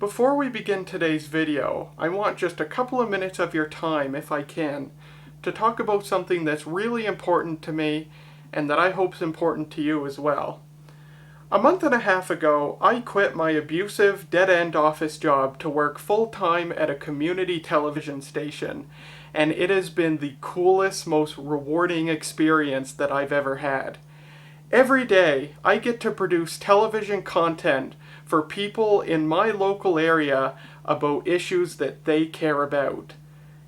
Before we begin today's video, I want just a couple of minutes of your time, if I can, to talk about something that's really important to me and that I hope is important to you as well. A month and a half ago, I quit my abusive, dead-end office job to work full-time at a community television station, and it has been the coolest, most rewarding experience that I've ever had. Every day, I get to produce television content for people in my local area about issues that they care about.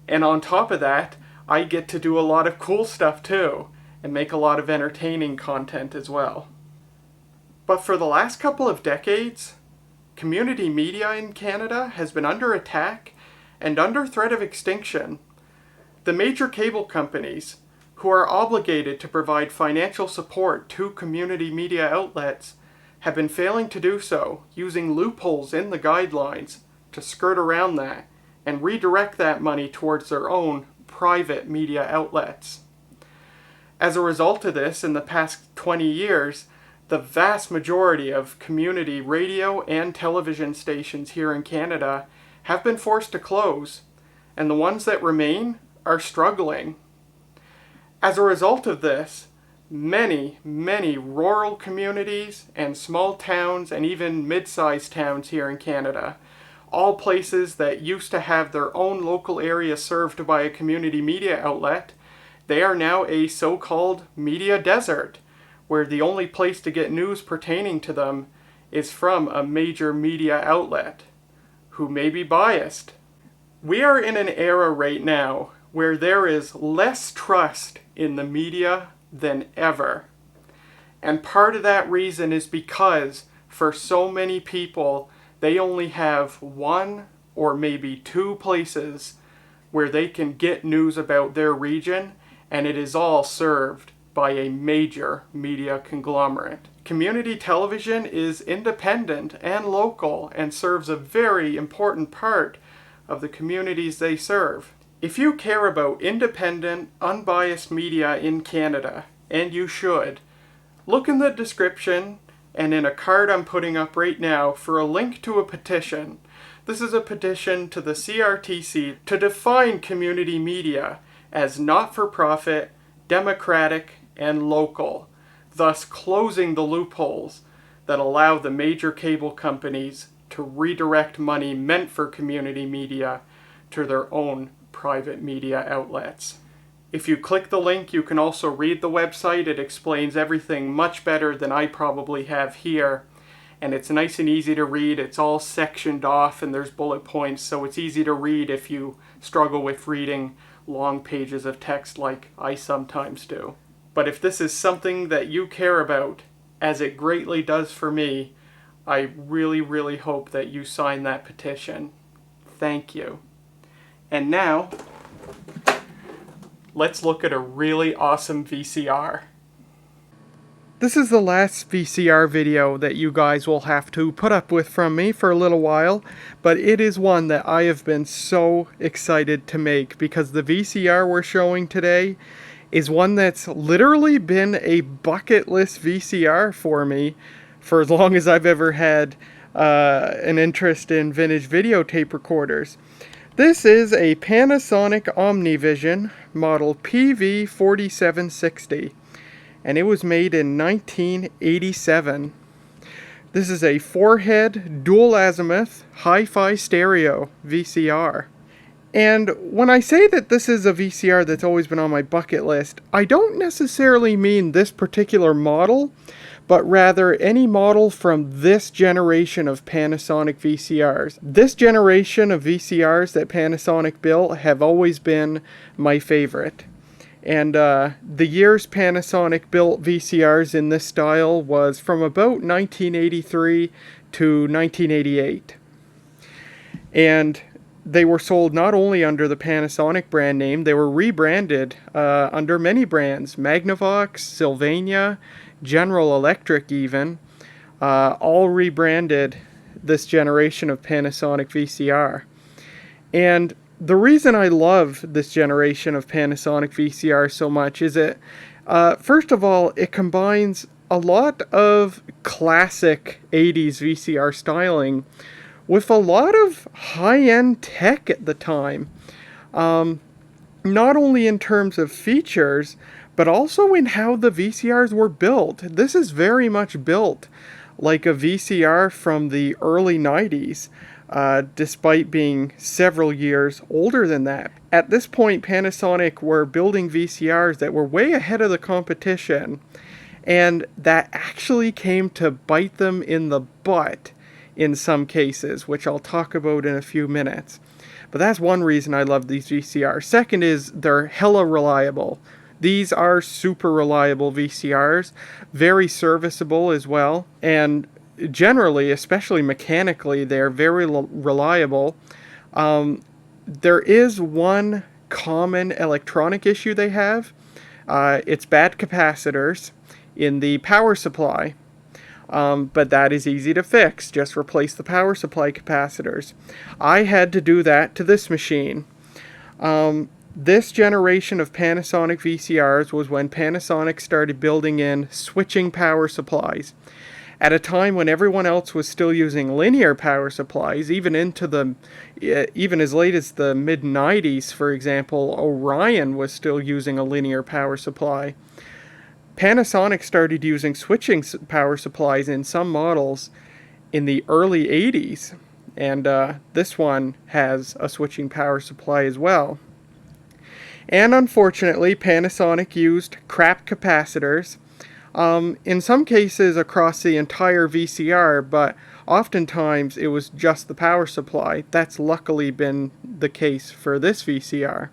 And on top of that, I get to do a lot of cool stuff too, and make a lot of entertaining content as well. But for the last couple of decades, community media in Canada has been under attack and under threat of extinction. The major cable companies, who are obligated to provide financial support to community media outlets, have been failing to do so, using loopholes in the guidelines to skirt around that and redirect that money towards their own private media outlets. As a result of this, in the past 20 years, the vast majority of community radio and television stations here in Canada have been forced to close, and the ones that remain are struggling. As a result of this, many rural communities and small towns and even mid-sized towns here in Canada, all places that used to have their own local area served by a community media outlet, they are now a so-called media desert, where the only place to get news pertaining to them is from a major media outlet, who may be biased. We are in an era right now where there is less trust in the media than ever. And part of that reason is because for so many people, they only have one or maybe two places where they can get news about their region, and it is all served by a major media conglomerate. Community television is independent and local and serves a very important part of the communities they serve. If you care about independent, unbiased media in Canada, and you should, look in the description and in a card I'm putting up right now for a link to a petition. This is a petition to the CRTC to define community media as not-for-profit, democratic, and local, thus closing the loopholes that allow the major cable companies to redirect money meant for community media to their own private media outlets. If you click the link, you can also read the website. It explains everything much better than I probably have here, and it's nice and easy to read. It's all sectioned off and there's bullet points, so it's easy to read if you struggle with reading long pages of text like I sometimes do. But if this is something that you care about, as it greatly does for me, I really hope that you sign that petition. Thank you. And now, let's look at a really awesome VCR. This is the last VCR video that you guys will have to put up with from me for a little while, but it is one that I have been so excited to make because the VCR we're showing today is one that's literally been a bucket list VCR for me for as long as I've ever had an interest in vintage videotape recorders. This is a Panasonic OmniVision model PV-4760, and it was made in 1987. This is a 4-head, dual azimuth, hi-fi stereo VCR. And when I say that this is a VCR that's always been on my bucket list, I don't necessarily mean this particular model, but rather any model from this generation of Panasonic VCRs. This generation of VCRs that Panasonic built have always been my favorite. And the years Panasonic built VCRs in this style was from about 1983 to 1988. And they were sold not only under the Panasonic brand name, they were rebranded under many brands, Magnavox, Sylvania, General Electric even, all rebranded this generation of Panasonic VCR. And the reason I love this generation of Panasonic VCR so much is it, first of all, it combines a lot of classic 80s VCR styling with a lot of high-end tech at the time. Not only in terms of features, but also in how the VCRs were built. This is very much built like a VCR from the early 90s, despite being several years older than that. At this point, Panasonic were building VCRs that were way ahead of the competition, and that actually came to bite them in the butt in some cases, which I'll talk about in a few minutes. But that's one reason I love these VCRs. Second is they're hella reliable. These are super reliable VCRs, very serviceable as well, and generally, especially mechanically, they're very reliable. There is one common electronic issue they have. It's bad capacitors in the power supply. But that is easy to fix. Just replace the power supply capacitors. I had to do that to this machine. This generation of Panasonic VCRs was when Panasonic started building in switching power supplies. At a time when everyone else was still using linear power supplies, even as late as the mid-90s, for example, Orion was still using a linear power supply. Panasonic started using switching power supplies in some models in the early 80s, and this one has a switching power supply as well. And unfortunately, Panasonic used crap capacitors, in some cases across the entire VCR, but oftentimes it was just the power supply. That's luckily been the case for this VCR.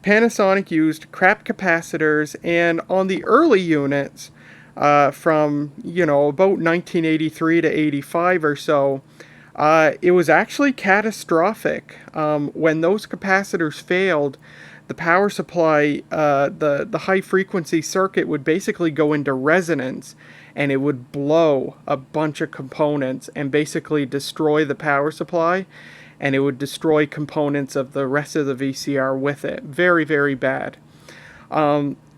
Panasonic used crap capacitors, and on the early units, from, about 1983 to 85 or so, it was actually catastrophic. When those capacitors failed, the power supply, the high frequency circuit would basically go into resonance, and it would blow a bunch of components and basically destroy the power supply, and it would destroy components of the rest of the VCR with it. Very, very bad.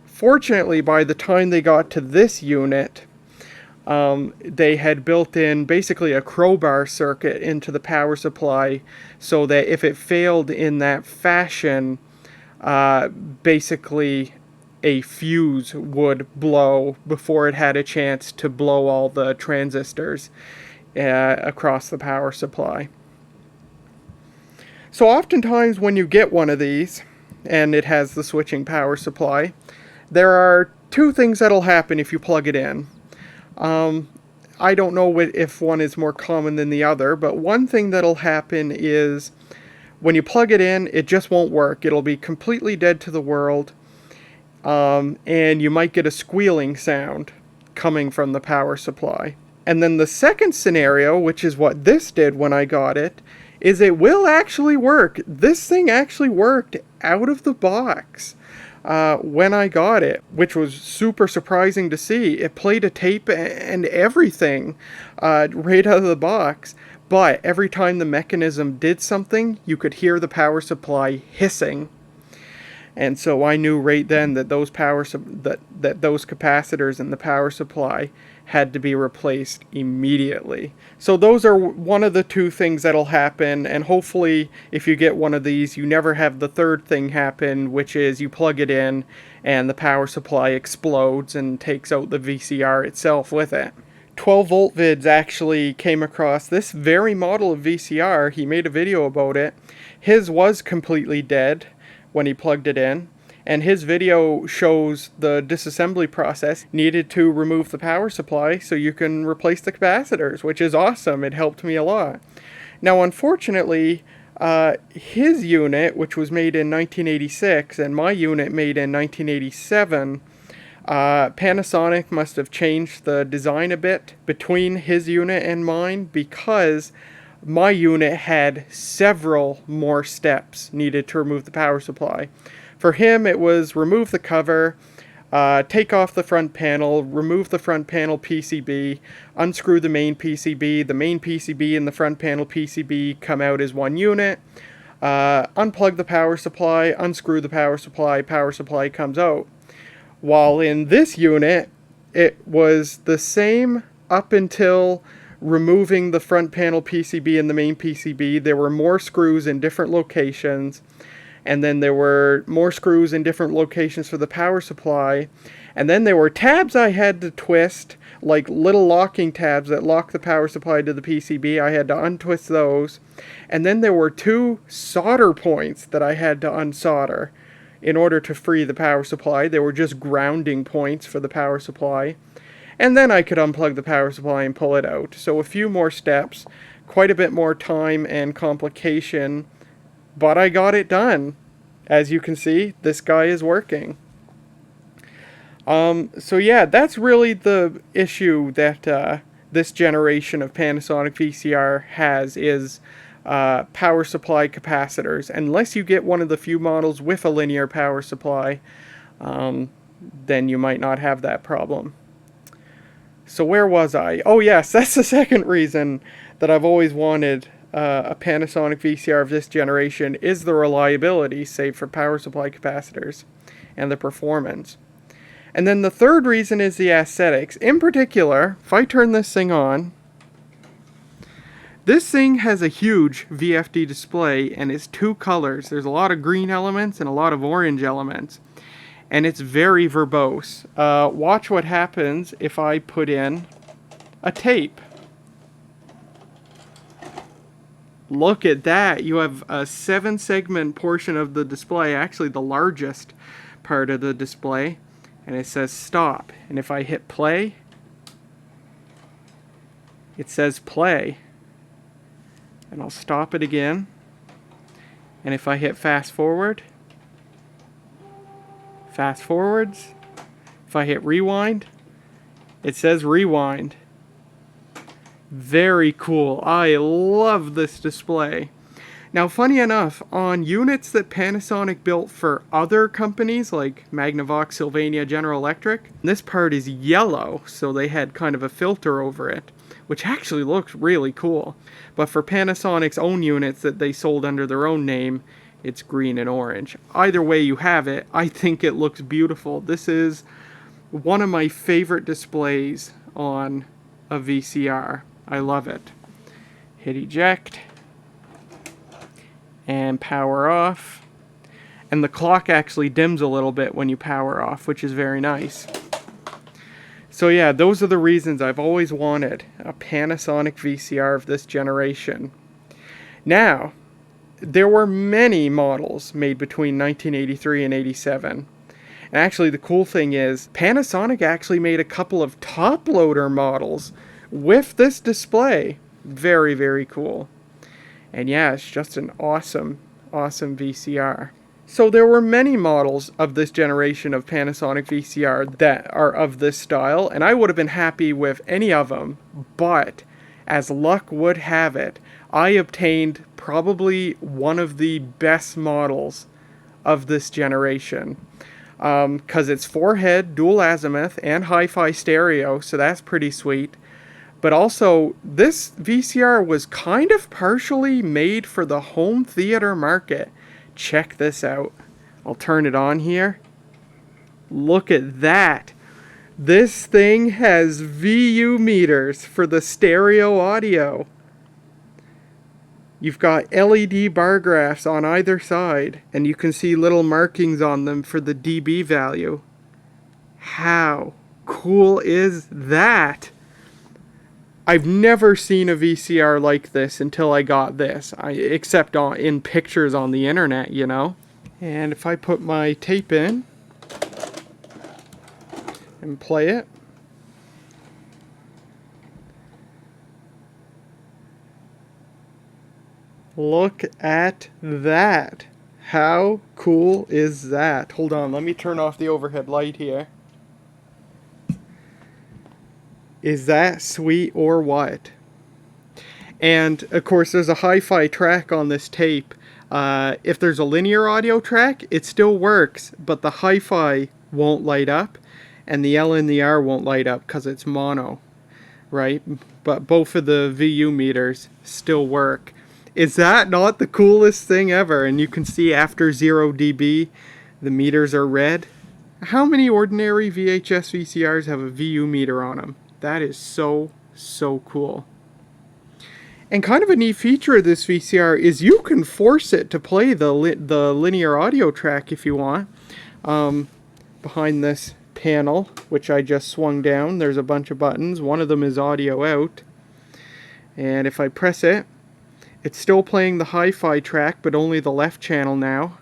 Fortunately, by the time they got to this unit, they had built in basically a crowbar circuit into the power supply, so that if it failed in that fashion, basically a fuse would blow before it had a chance to blow all the transistors across the power supply. So oftentimes when you get one of these, and it has the switching power supply, there are two things that'll happen if you plug it in. I don't know if one is more common than the other, but one thing that'll happen is when you plug it in, it just won't work. It'll be completely dead to the world, and you might get a squealing sound coming from the power supply. And then the second scenario, which is what this did when I got it, is it will actually work. This thing actually worked out of the box when I got it, which was super surprising to see. It played a tape and everything right out of the box. But every time the mechanism did something, you could hear the power supply hissing. And so I knew right then that those those capacitors in the power supply had to be replaced immediately. So those are one of the two things that'll happen, and hopefully if you get one of these, you never have the third thing happen, which is you plug it in and the power supply explodes and takes out the VCR itself with it. 12-volt vids actually came across this very model of VCR. He made a video about it. His was completely dead when he plugged it in, and his video shows the disassembly process needed to remove the power supply so you can replace the capacitors, which is awesome. It helped me a lot. Now, unfortunately, his unit, which was made in 1986, and my unit made in 1987, Panasonic must have changed the design a bit between his unit and mine, because my unit had several more steps needed to remove the power supply. For him, it was remove the cover, take off the front panel, remove the front panel PCB, unscrew the main PCB and the front panel PCB come out as one unit, unplug the power supply, unscrew the power supply comes out. While in this unit, it was the same up until removing the front panel PCB and the main PCB, there were more screws in different locations, and then there were more screws in different locations for the power supply, and then there were tabs I had to twist, like little locking tabs that lock the power supply to the PCB. I had to untwist those, and then there were 2 solder points that I had to unsolder in order to free the power supply. They were just grounding points for the power supply. And then I could unplug the power supply and pull it out. So a few more steps, quite a bit more time and complication, but I got it done. As you can see, this guy is working. So yeah, that's really the issue that this generation of Panasonic VCR has, is power supply capacitors. Unless you get one of the few models with a linear power supply, then you might not have that problem. So where was I? Oh yes, that's the second reason that I've always wanted a Panasonic VCR of this generation, is the reliability, save for power supply capacitors, and the performance. And then the third reason is the aesthetics. In particular, if I turn this thing on, this thing has a huge VFD display, and it's 2 colors. There's a lot of green elements and a lot of orange elements. And it's very verbose. Watch what happens if I put in a tape. Look at that. You have a 7-segment portion of the display, actually the largest part of the display. And it says stop. And if I hit play, it says play. And I'll stop it again. And if I hit fast forwards. If I hit rewind, it says rewind. Very cool. I love this display. Now, funny enough, on units that Panasonic built for other companies like Magnavox, Sylvania, General Electric, this part is yellow, so they had kind of a filter over it, which actually looks really cool. But for Panasonic's own units that they sold under their own name, it's green and orange. Either way you have it, I think it looks beautiful. This is one of my favorite displays on a VCR. I love it. Hit eject. And power off. And the clock actually dims a little bit when you power off, which is very nice. So yeah, those are the reasons I've always wanted a Panasonic VCR of this generation. Now, there were many models made between 1983 and 87. And actually the cool thing is, Panasonic actually made a couple of top loader models with this display. Very, very cool. And yeah, it's just an awesome, awesome VCR. So there were many models of this generation of Panasonic VCR that are of this style, and I would have been happy with any of them, but as luck would have it, I obtained probably one of the best models of this generation. Because it's 4-head, dual azimuth, and hi-fi stereo, so that's pretty sweet. But also, this VCR was kind of partially made for the home theater market. Check this out. I'll turn it on here. Look at that. This thing has VU meters for the stereo audio. You've got LED bar graphs on either side, and you can see little markings on them for the dB value. How cool is that? I've never seen a VCR like this until I got this, except in pictures on the internet, you know. And if I put my tape in and play it, look at that. How cool is that? Hold on, let me turn off the overhead light here. Is that sweet or what? And of course there's a hi-fi track on this tape. If there's a linear audio track, it still works, but the hi-fi won't light up and the L and the R won't light up because it's mono, right? But both of the VU meters still work. Is that not the coolest thing ever? And you can see after 0 dB, the meters are red. How many ordinary VHS VCRs have a VU meter on them? That is so, so cool. And kind of a neat feature of this VCR is you can force it to play the linear audio track if you want. Behind this panel, which I just swung down, there's a bunch of buttons. One of them is audio out. And if I press it, it's still playing the hi-fi track, but only the left channel now.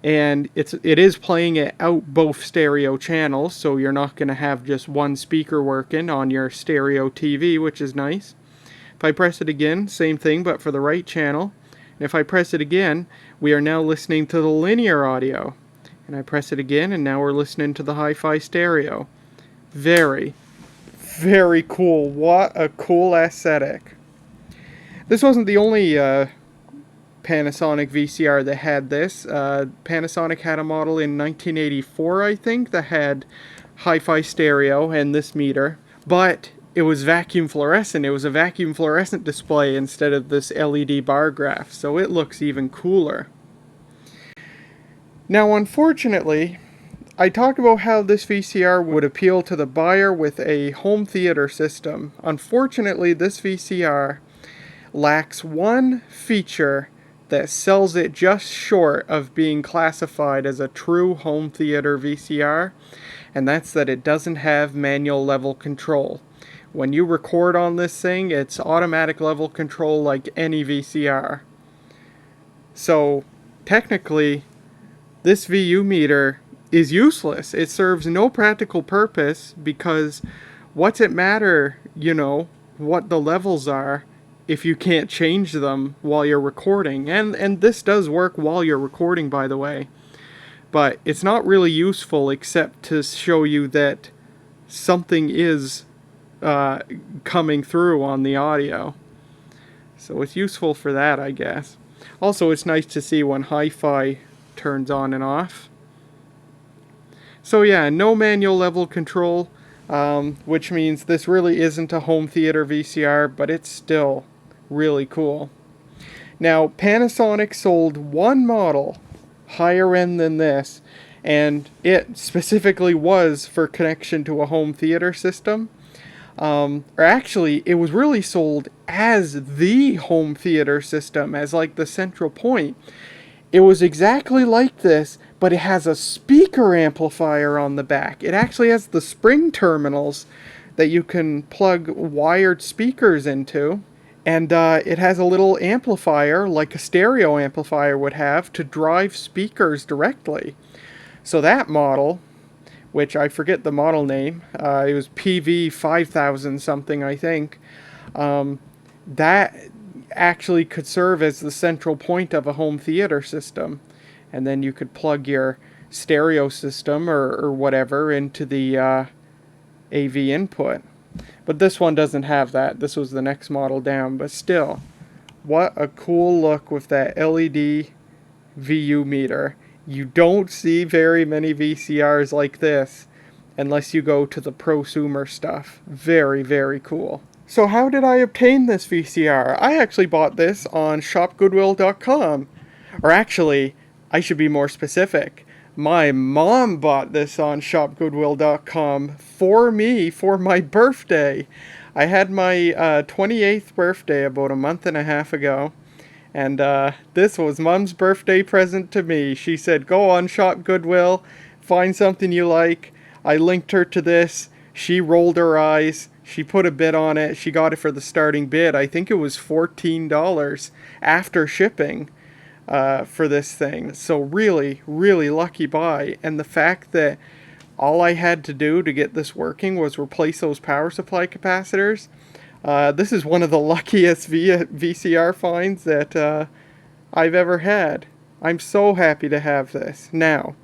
And it is playing it out both stereo channels, so you're not going to have just one speaker working on your stereo TV, which is nice. If I press it again, same thing, but for the right channel. And if I press it again, we are now listening to the linear audio. And I press it again, and now we're listening to the hi-fi stereo. Very, very cool. What a cool aesthetic. This wasn't the only Panasonic VCR that had this. Panasonic had a model in 1984, I think, that had hi-fi stereo and this meter, but it was vacuum fluorescent. It was a vacuum fluorescent display instead of this LED bar graph, so it looks even cooler. Now, unfortunately, I talked about how this VCR would appeal to the buyer with a home theater system. Unfortunately, this VCR lacks one feature that sells it just short of being classified as a true home theater VCR, and that's that it doesn't have manual level control. When you record on this thing, it's automatic level control like any VCR. So technically, this VU meter is useless. It serves no practical purpose because what's it matter, you know, what the levels are if you can't change them while you're recording. And this does work while you're recording, by the way. But it's not really useful except to show you that something is coming through on the audio. So it's useful for that, I guess. Also, it's nice to see when hi-fi turns on and off. So yeah, no manual level control, which means this really isn't a home theater VCR, but it's still really cool. Now, Panasonic sold one model higher end than this, and it specifically was for connection to a home theater system. Or actually, it was really sold as the home theater system, as like the central point. It was exactly like this, but it has a speaker amplifier on the back. It actually has the spring terminals that you can plug wired speakers into. And it has a little amplifier, like a stereo amplifier would have, to drive speakers directly. So that model, which I forget the model name, it was PV-5000 something, I think, that actually could serve as the central point of a home theater system. And then you could plug your stereo system or whatever into the AV input. But this one doesn't have that. This was the next model down. But still, what a cool look with that LED VU meter. You don't see very many VCRs like this unless you go to the prosumer stuff. Very, very cool. So how did I obtain this VCR? I actually bought this on shopgoodwill.com. Or actually, I should be more specific. My mom bought this on shopgoodwill.com for me for my birthday. I had my 28th birthday about a month and a half ago. And this was Mom's birthday present to me. She said, go on Shop Goodwill, find something you like. I linked her to this. She rolled her eyes. She put a bid on it. She got it for the starting bid. I think it was $14 after shipping. For this thing. So really, really lucky buy. And the fact that all I had to do to get this working was replace those power supply capacitors. This is one of the luckiest VCR finds that I've ever had. I'm so happy to have this. Now,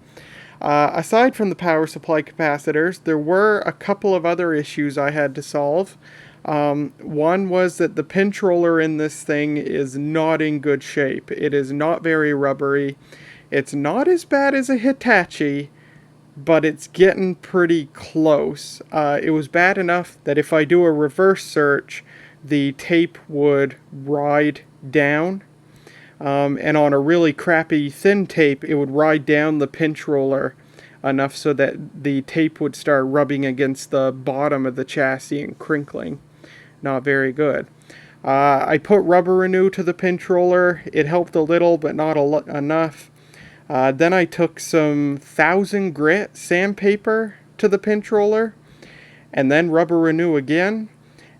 aside from the power supply capacitors, there were a couple of other issues I had to solve. One was that the pinch roller in this thing is not in good shape. It is not very rubbery. It's not as bad as a Hitachi, but it's getting pretty close. It was bad enough that if I do a reverse search, the tape would ride down. And on a really crappy thin tape, it would ride down the pinch roller enough so that the tape would start rubbing against the bottom of the chassis and crinkling. Not very good. I put rubber renew to the pinch roller. It helped a little, but not enough. Then I took some 1000 grit sandpaper to the pinch roller, and then rubber renew again.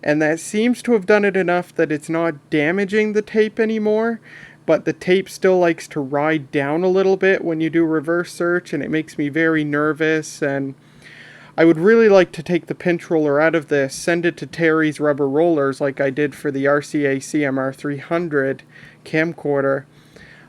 And that seems to have done it enough that it's not damaging the tape anymore, but the tape still likes to ride down a little bit when you do reverse search, and it makes me very nervous. And I would really like to take the pinch roller out of this, send it to Terry's Rubber Rollers like I did for the RCA CMR 300 camcorder,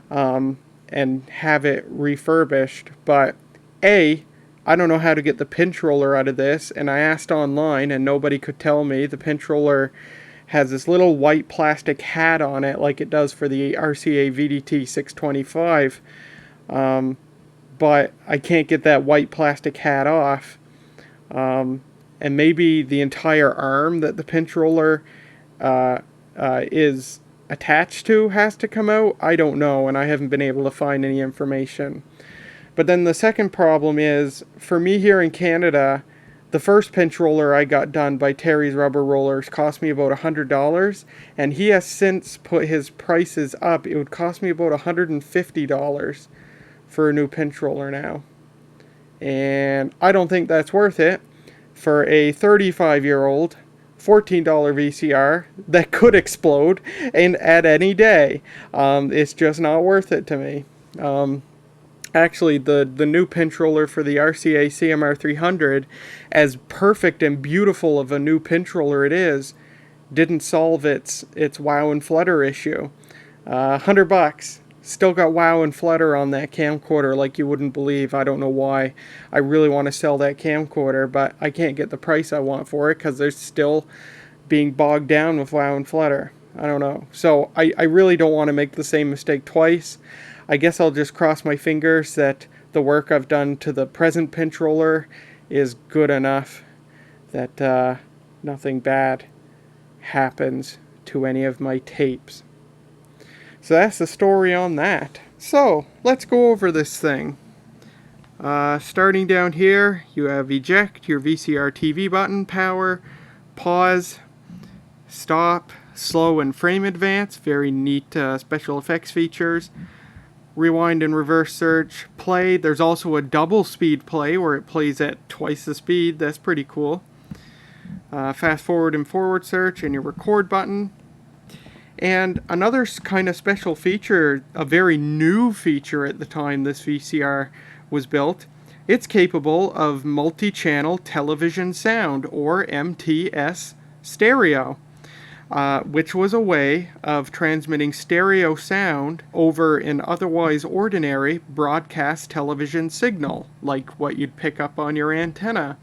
and have it refurbished. But I don't know how to get the pinch roller out of this, and I asked online and nobody could tell me. The pinch roller has this little white plastic hat on it like it does for the RCA VDT 625, but I can't get that white plastic hat off. And maybe the entire arm that the pinch roller is attached to has to come out. I don't know, and I haven't been able to find any information. But then the second problem is, for me here in Canada, the first pinch roller I got done by Terry's Rubber Rollers cost me about $100, and he has since put his prices up. It would cost me about $150 for a new pinch roller now. And I don't think that's worth it for a 35-year-old $14 VCR that could explode and at any day. It's just not worth it to me. Actually, the new pinch roller for the RCA CMR 300, as perfect and beautiful of a new pinch roller it is, didn't solve its wow and flutter issue. $100. Still got wow and flutter on that camcorder like you wouldn't believe. I don't know why. I really want to sell that camcorder, but I can't get the price I want for it because they're still being bogged down with wow and flutter. I don't know. So I really don't want to make the same mistake twice. I guess I'll just cross my fingers that the work I've done to the present pinch roller is good enough that nothing bad happens to any of my tapes. So that's the story on that. So let's go over this thing. Starting down here, you have eject, your VCR TV button, power, pause, stop, slow and frame advance, very neat special effects features. Rewind and reverse search, play. There's also a double speed play where it plays at twice the speed. That's pretty cool. Fast forward and forward search, and your record button. And another kind of special feature, a very new feature at the time this VCR was built, it's capable of multi-channel television sound, or MTS stereo. Which was a way of transmitting stereo sound over an otherwise ordinary broadcast television signal, like what you'd pick up on your antenna.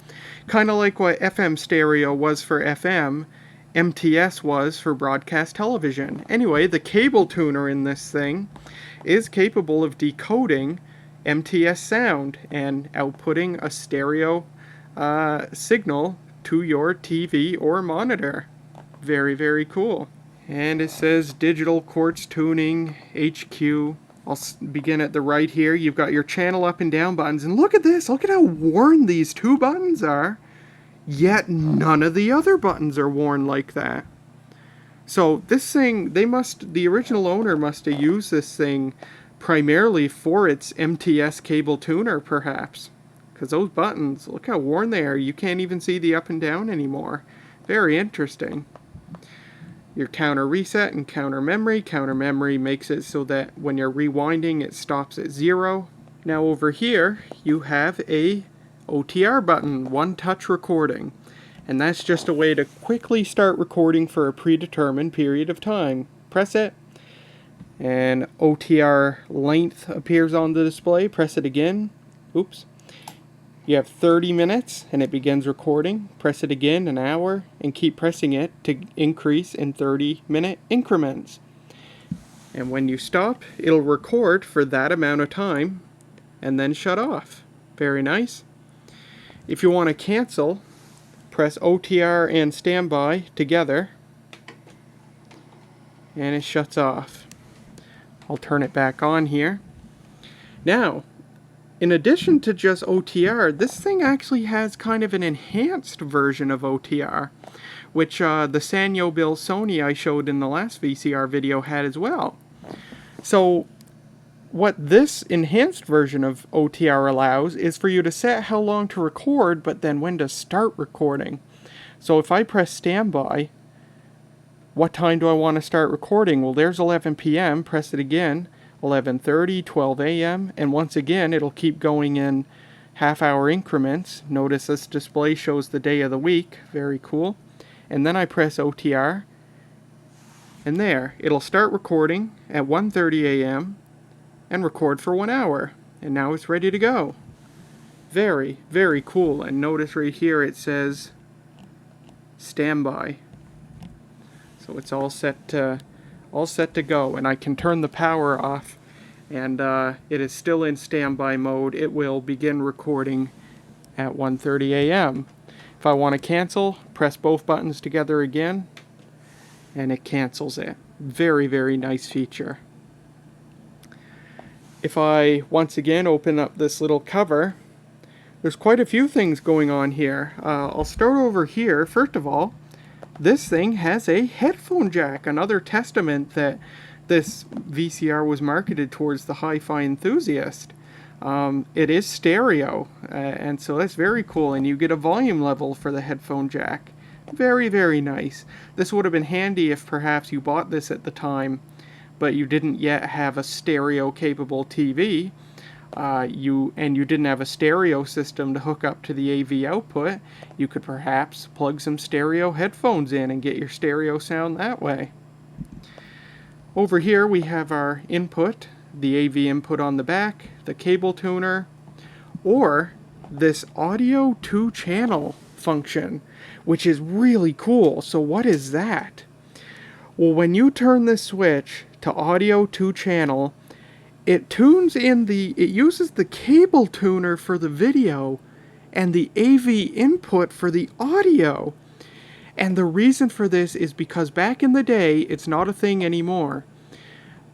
Kind of like what FM stereo was for FM, MTS was for broadcast television. Anyway, the cable tuner in this thing is capable of decoding MTS sound and outputting a stereo signal to your TV or monitor. Very, very cool. And it says digital quartz tuning HQ. I'll begin at the right here. You've got your channel up and down buttons, and look at this. Look at how worn these two buttons are. Yet none of the other buttons are worn like that. So this thing, the original owner must have used this thing primarily for its MTS cable tuner, perhaps. Because those buttons, look how worn they are. You can't even see the up and down anymore. Very interesting. Your counter reset and counter memory. Counter memory makes it so that when you're rewinding, it stops at 0. Now over here, you have a OTR button, one touch recording. And that's just a way to quickly start recording for a predetermined period of time. Press it, and OTR length appears on the display. Press it again. Oops. You have 30 minutes and it begins recording. Press it again, an hour, and keep pressing it to increase in 30-minute increments. And when you stop, it'll record for that amount of time and then shut off. Very nice. If you want to cancel, press OTR and standby together and it shuts off. I'll turn it back on here. Now, in addition to just OTR, this thing actually has kind of an enhanced version of OTR, which the Sanyo Bill Sony I showed in the last VCR video had as well. So what this enhanced version of OTR allows is for you to set how long to record, but then when to start recording. So if I press standby, what time do I want to start recording? Well, there's 11 p.m. Press it again, 11:30, 12 a.m. And once again, it'll keep going in half-hour increments. Notice this display shows the day of the week. Very cool. And then I press OTR. And there, it'll start recording at 1:30 a.m. and record for 1 hour. And now it's ready to go. Very, very cool. And notice right here it says standby. So it's all set to go, and I can turn the power off, and it is still in standby mode. It will begin recording at 1:30 a.m. If I want to cancel, press both buttons together again, and it cancels it. Very, very nice feature. If I once again open up this little cover, there's quite a few things going on here. I'll start over here. First of all, this thing has a headphone jack, another testament that this VCR was marketed towards the hi-fi enthusiast. It is stereo, and so that's very cool, and you get a volume level for the headphone jack. Very, very nice. This would have been handy if perhaps you bought this at the time, but you didn't yet have a stereo-capable TV. You didn't have a stereo system to hook up to the AV output. You could perhaps plug some stereo headphones in and get your stereo sound that way. Over here we have our input, the AV input on the back, the cable tuner, or this audio 2-channel function, which is really cool. So what is that? Well, when you turn this switch to audio 2-channel, it uses the cable tuner for the video and the AV input for the audio. And the reason for this is because back in the day, it's not a thing anymore,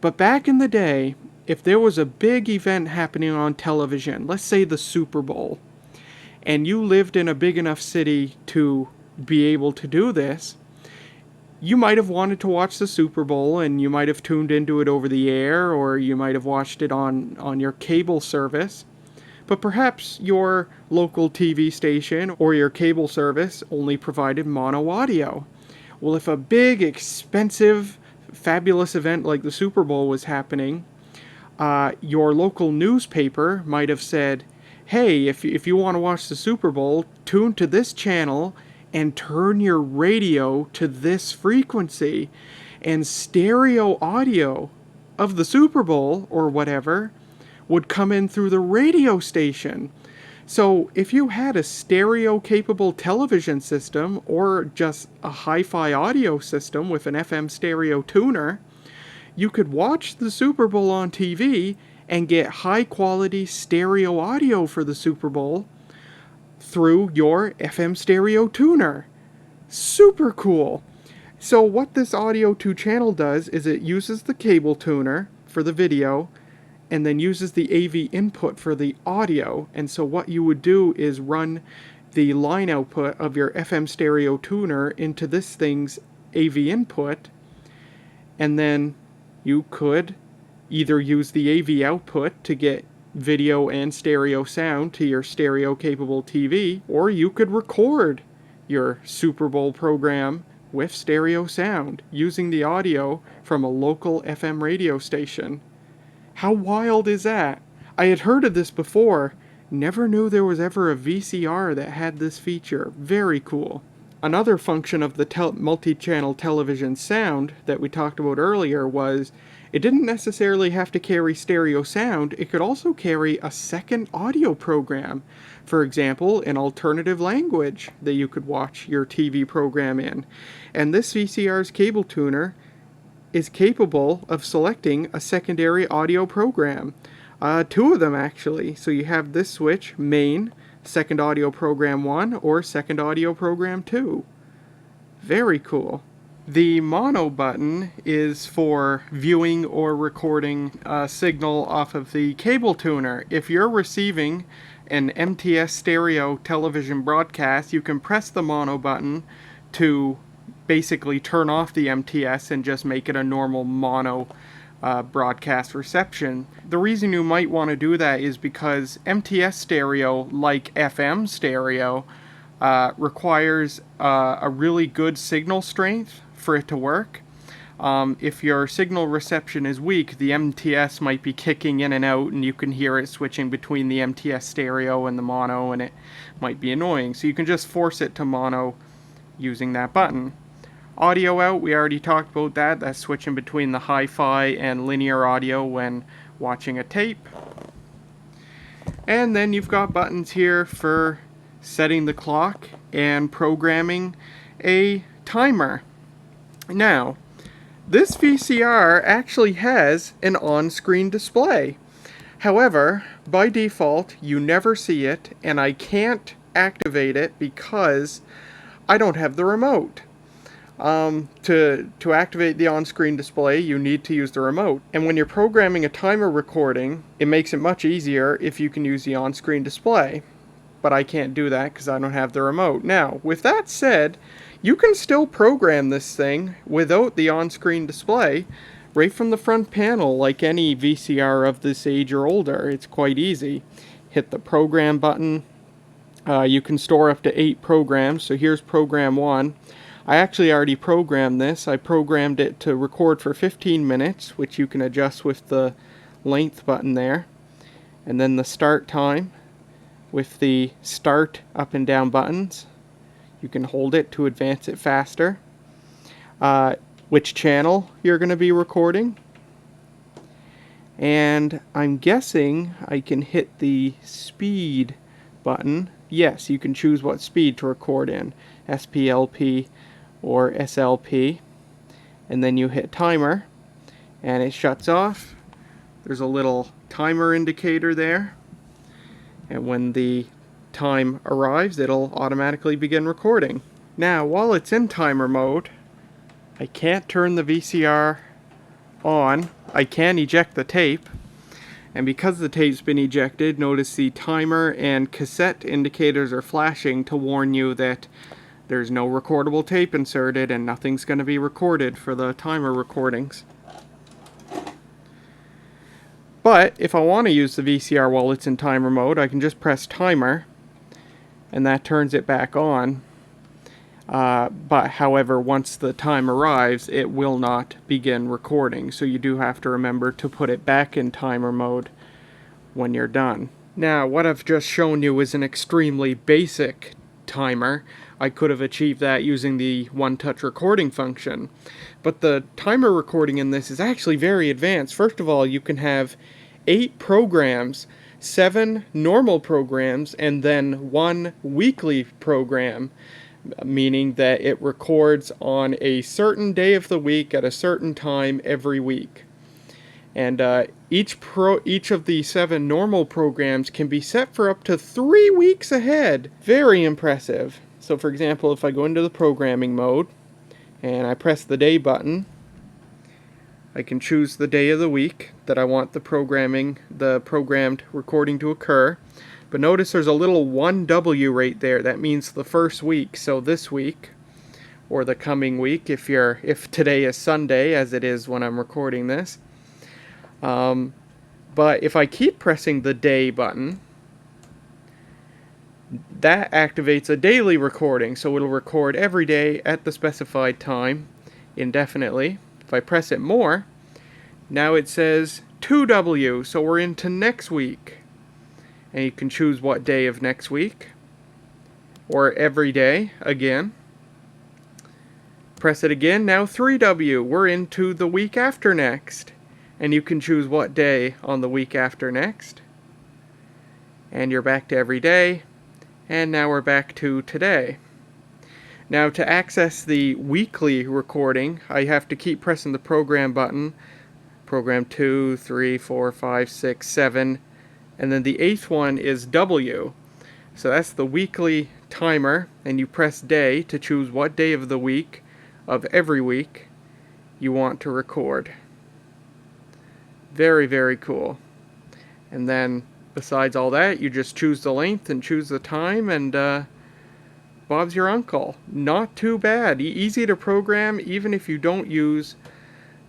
but back in the day, if there was a big event happening on television, let's say the Super Bowl, and you lived in a big enough city to be able to do this, you might have wanted to watch the Super Bowl, and you might have tuned into it over the air, or you might have watched it on your cable service. But perhaps your local TV station or your cable service only provided mono audio. Well, if a big, expensive, fabulous event like the Super Bowl was happening, your local newspaper might have said, hey, if you want to watch the Super Bowl, tune to this channel and turn your radio to this frequency, and stereo audio of the Super Bowl or whatever would come in through the radio station. So if you had a stereo capable television system or just a hi-fi audio system with an FM stereo tuner, you could watch the Super Bowl on TV and get high quality stereo audio for the Super Bowl through your FM stereo tuner. Super cool. So what this audio 2-channel does is it uses the cable tuner for the video and then uses the AV input for the audio. And so what you would do is run the line output of your FM stereo tuner into this thing's AV input, and then you could either use the AV output to get video and stereo sound to your stereo capable TV, or you could record your Super Bowl program with stereo sound using the audio from a local FM radio station. How wild is that? I had heard of this before, never knew there was ever a VCR that had this feature. Very cool. Another function of the multi-channel television sound that we talked about earlier was it didn't necessarily have to carry stereo sound, it could also carry a second audio program. For example, an alternative language that you could watch your TV program in. And this VCR's cable tuner is capable of selecting a secondary audio program. 2 of them actually. So you have this switch, main, second audio program 1, or second audio program 2. Very cool. The mono button is for viewing or recording a signal off of the cable tuner. If you're receiving an MTS stereo television broadcast, you can press the mono button to basically turn off the MTS and just make it a normal mono broadcast reception. The reason you might want to do that is because MTS stereo, like FM stereo, requires a really good signal strength for it to work. If your signal reception is weak, the MTS might be kicking in and out, and you can hear it switching between the MTS stereo and the mono, and it might be annoying. So you can just force it to mono using that button. Audio out, we already talked about that. That's switching between the hi-fi and linear audio when watching a tape. And then you've got buttons here for setting the clock and programming a timer. Now, this VCR actually has an on-screen display. However, by default, you never see it, and I can't activate it because I don't have the remote. To activate the on-screen display, you need to use the remote. And when you're programming a timer recording, it makes it much easier if you can use the on-screen display. But I can't do that because I don't have the remote. Now, with that said, you can still program this thing without the on-screen display right from the front panel, like any VCR of this age or older. It's quite easy. Hit the program button. You can store up to 8 programs. So here's program 1. I actually already programmed this. I programmed it to record for 15 minutes, which you can adjust with the length button there. And then the start time with the start up and down buttons. You can hold it to advance it faster. Which channel you're going to be recording. And I'm guessing I can hit the speed button. Yes, you can choose what speed to record in. SPLP or SLP. And then you hit timer and it shuts off. There's a little timer indicator there. And when the time arrives, it'll automatically begin recording. Now, while it's in timer mode, I can't turn the VCR on. I can eject the tape. And because the tape's been ejected, notice the timer and cassette indicators are flashing to warn you that there's no recordable tape inserted and nothing's going to be recorded for the timer recordings. But if I want to use the VCR while it's in timer mode, I can just press timer and that turns it back on. But however, once the time arrives, it will not begin recording. So you do have to remember to put it back in timer mode when you're done. Now, what I've just shown you is an extremely basic timer. I could have achieved that using the one-touch recording function. But the timer recording in this is actually very advanced. First of all, you can have 8 programs, 7 normal programs, and then 1 weekly program, meaning that it records on a certain day of the week at a certain time every week. And each of the 7 normal programs can be set for up to 3 weeks ahead. Very impressive. So for example, if I go into the programming mode and I press the day button, I can choose the day of the week that I want the programmed recording to occur. But notice there's a little 1W right there. That means the first week. So this week, or the coming week, if today is Sunday, as it is when I'm recording this. But if I keep pressing the day button, that activates a daily recording. So it'll record every day at the specified time, indefinitely. If I press it more, now it says 2W, so we're into next week. And you can choose what day of next week, or every day again. Press it again, now 3W, we're into the week after next. And you can choose what day on the week after next. And you're back to every day, and now we're back to today. Now to access the weekly recording, I have to keep pressing the program button. Program 2, 3, 4, 5, 6, 7, and then the 8th one is W. So that's the weekly timer, and you press day to choose what day of the week, of every week, you want to record. Very, very cool. And then besides all that, you just choose the length and choose the time, and Bob's your uncle. Not too bad. Easy to program even if you don't use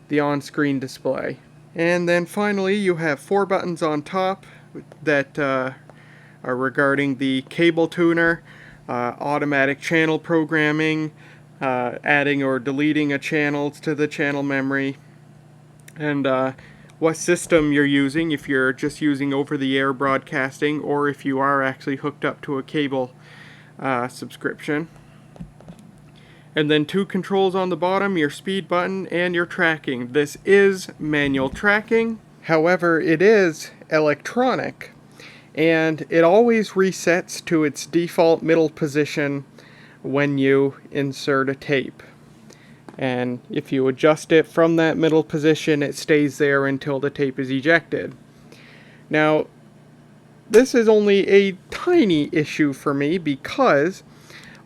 the on-screen display. And then finally you have 4 buttons on top that are regarding the cable tuner, automatic channel programming, adding or deleting a channel to the channel memory, and what system you're using, if you're just using over-the-air broadcasting or if you are actually hooked up to a cable subscription. And then 2 controls on the bottom, your speed button and your tracking. This is manual tracking, however it is electronic, and it always resets to its default middle position when you insert a tape. And if you adjust it from that middle position, it stays there until the tape is ejected. Now, this is only a tiny issue for me because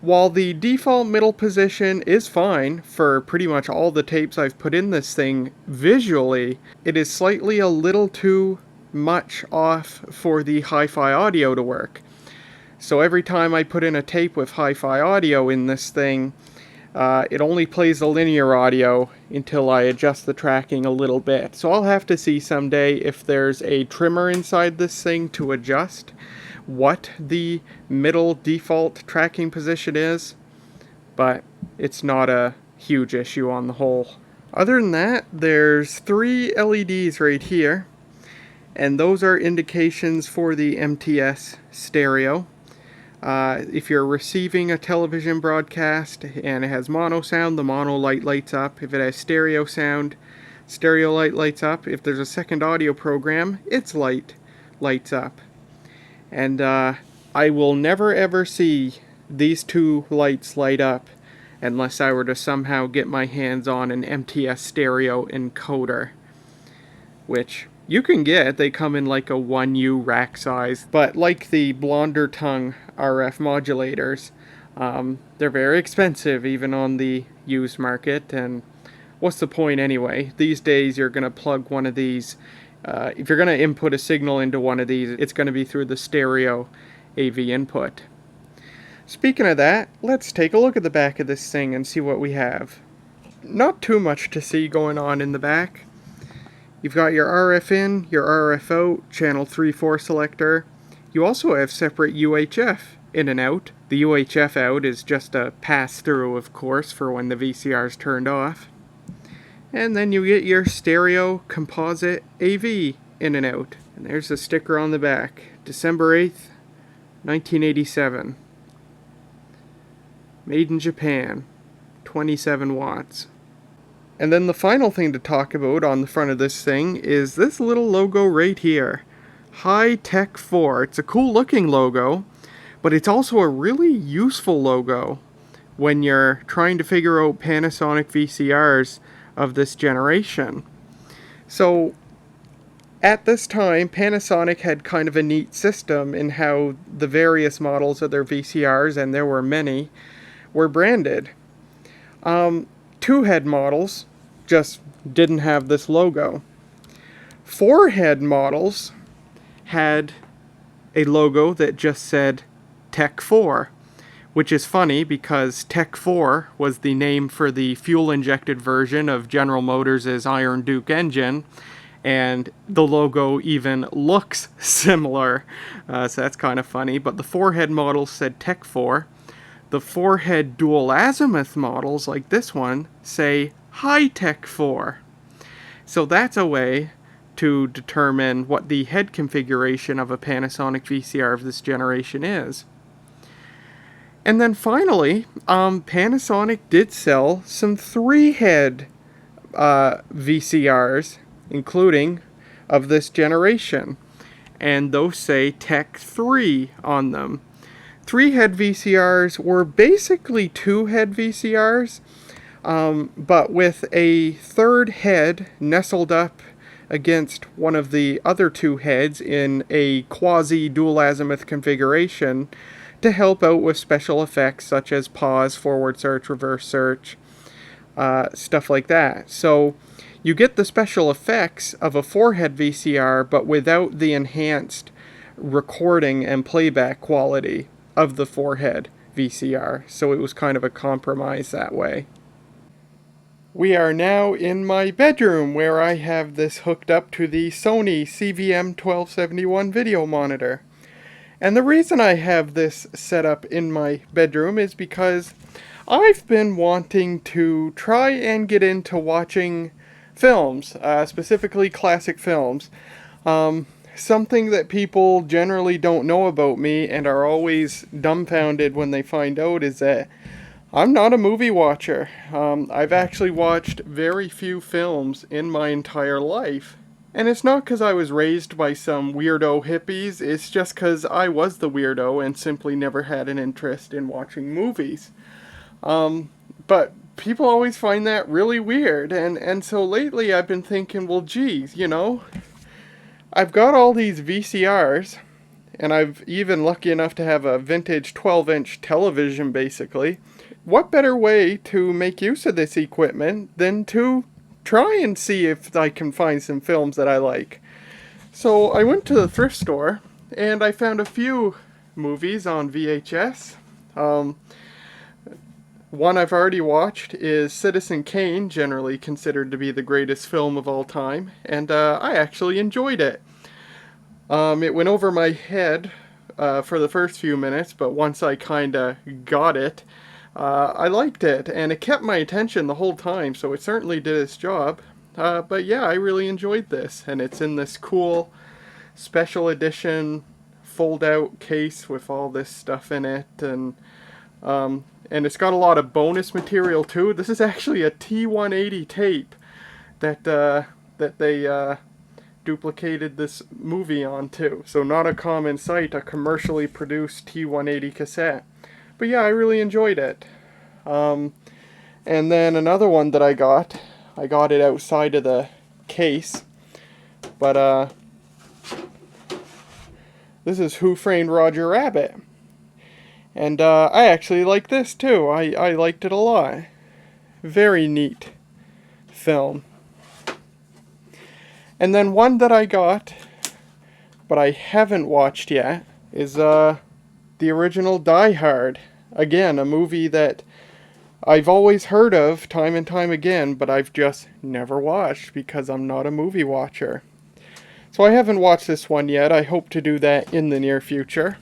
while the default middle position is fine for pretty much all the tapes I've put in this thing visually, it is slightly a little too much off for the hi-fi audio to work. So every time I put in a tape with hi-fi audio in this thing, it only plays the linear audio until I adjust the tracking a little bit. So I'll have to see someday if there's a trimmer inside this thing to adjust what the middle default tracking position is, but it's not a huge issue on the whole. Other than that, there's 3 LEDs right here, and those are indications for the MTS stereo. If you're receiving a television broadcast and it has mono sound, the mono light lights up. If it has stereo sound, stereo light lights up. If there's a second audio program, its light lights up. And I will never ever see these 2 lights light up unless I were to somehow get my hands on an MTS stereo encoder, which you can get. They come in like a 1U rack size, but like the blonder tongue RF modulators, they're very expensive even on the used market, and what's the point anyway? These days you're going to plug one of these, if you're going to input a signal into one of these, it's going to be through the stereo AV input. Speaking of that, let's take a look at the back of this thing and see what we have. Not too much to see going on in the back. You've got your RF in, your RF out, channel 3-4 selector. You also have separate UHF in and out. The UHF out is just a pass-through, of course, for when the VCR is turned off. And then you get your stereo composite AV in and out. And there's the sticker on the back. December 8th, 1987. Made in Japan. 27 watts. And then the final thing to talk about on the front of this thing is this little logo right here. High-Tech 4. It's a cool looking logo, but it's also a really useful logo when you're trying to figure out Panasonic VCRs of this generation. So at this time, Panasonic had kind of a neat system in how the various models of their VCRs, and there were many, were branded. 2-head models just didn't have this logo. 4-head models had a logo that just said Tech 4, which is funny because Tech 4 was the name for the fuel-injected version of General Motors' Iron Duke engine, and the logo even looks similar, so that's kind of funny. But the 4-head models said Tech 4. The 4-head dual azimuth models, like this one, say High-Tech 4. So that's a way to determine what the head configuration of a Panasonic VCR of this generation is. And then finally, Panasonic did sell some 3-head VCRs, including of this generation. And those say Tech 3 on them. 3-head VCRs were basically 2-head VCRs, but with a 3rd head nestled up against one of the other 2 heads in a quasi-dual azimuth configuration to help out with special effects such as pause, forward search, reverse search, stuff like that. So you get the special effects of a 4-head VCR, but without the enhanced recording and playback quality of the 4-head VCR, so it was kind of a compromise that way. We are now in my bedroom where I have this hooked up to the Sony CVM1271 video monitor. And the reason I have this set up in my bedroom is because I've been wanting to try and get into watching films, specifically classic films. Something that people generally don't know about me and are always dumbfounded when they find out is that I'm not a movie watcher. I've actually watched very few films in my entire life. And it's not because I was raised by some weirdo hippies, it's just because I was the weirdo and simply never had an interest in watching movies. But people always find that really weird, and so lately I've been thinking, well geez, you know, I've got all these VCRs, and I've even lucky enough to have a vintage 12-inch television basically. What better way to make use of this equipment than to try and see if I can find some films that I like. So I went to the thrift store and I found a few movies on VHS. One I've already watched is Citizen Kane, generally considered to be the greatest film of all time, and I actually enjoyed it. It went over my head for the first few minutes, but once I kinda got it, I liked it, and it kept my attention the whole time, so it certainly did its job. But yeah, I really enjoyed this, and it's in this cool special edition fold-out case with all this stuff in it, and it's got a lot of bonus material too. This is actually a T180 tape that they duplicated this movie onto, so not a common sight, a commercially produced T180 cassette. But yeah, I really enjoyed it. And then another one that I got it outside of the case, but this is Who Framed Roger Rabbit. And I actually like this too. I liked it a lot. Very neat film. And then one that I got, but I haven't watched yet, is the original Die Hard. Again, a movie that I've always heard of time and time again, but I've just never watched because I'm not a movie watcher. So I haven't watched this one yet. I hope to do that in the near future.